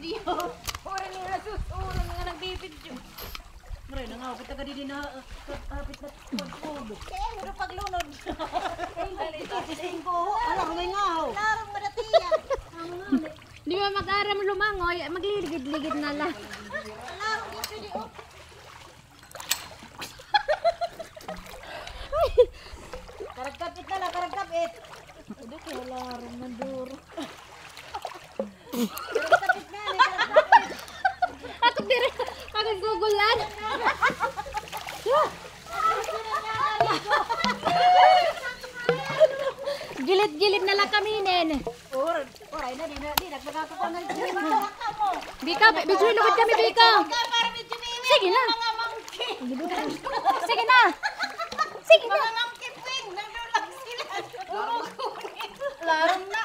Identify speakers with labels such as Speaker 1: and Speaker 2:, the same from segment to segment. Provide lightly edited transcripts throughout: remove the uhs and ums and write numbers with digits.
Speaker 1: video. Orang nga nasus, orang nga nagbibidyo. Mare na nga, kita ka din na hapit na pagpudo. Kaya mo paglunod.
Speaker 2: Alam may ngaw.
Speaker 1: Larang mo na tiya.
Speaker 3: Di ba mag-aram lumangoy, magliligid-ligid na lang.
Speaker 1: Larang dito di oh. Karagkapit na lang, karagkapit. Ito kaya larang manduro. Karagkapit na, karagkapit.
Speaker 3: Ako dire, paggugulan. Gilid-gilid na lang kami nen.
Speaker 1: Oray na, di nagpagkakapang na rin.
Speaker 3: Bika, medyo lukod kami, Bika.
Speaker 1: Para medyo mimi.
Speaker 3: Sige na.
Speaker 1: Mga monkey.
Speaker 3: Sige na. Sige na.
Speaker 1: Mga monkey ping. Naglulag sila. Larang na.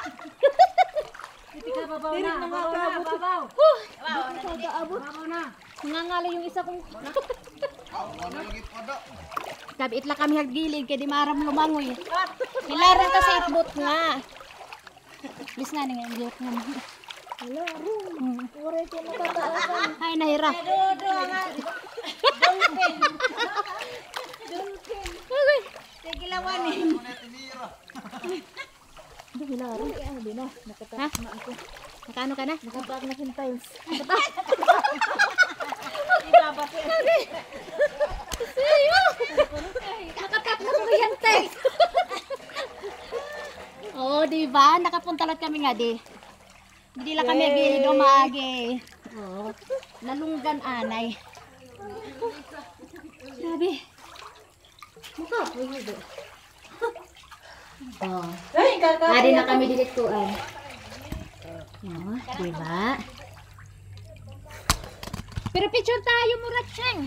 Speaker 1: Hindi ka babaw na. Babaw na, babaw. Babaw na.
Speaker 3: Nangangala yung isa kong... Sabi itla kami haggilig, kaya di maram lumangoy. Hilaran ka sa itbot nga. Bis nga nga, joke nga. Hilaran. Uray ko nakataasan. Ay, nahira.
Speaker 1: Dodo nga. Dolphin. Dolphin.
Speaker 3: Okay.
Speaker 1: Sige lawanin.
Speaker 3: Ito, hilaran. Ano din na? Ha? Nakano ka na?
Speaker 2: Nakapag na tiles.
Speaker 1: Ibabati.
Speaker 3: Sayo! Nakatap na ko yan, te. Oo, diba? Nakapunta lang kami nga, di. Hindi lang kami agilid umagi. Oo. Nalunggan anay. Grabe. Mukha po yun. Oo. Hari na kami direktuan. Oo, diba? Pero picture tayo, Murat Cheng.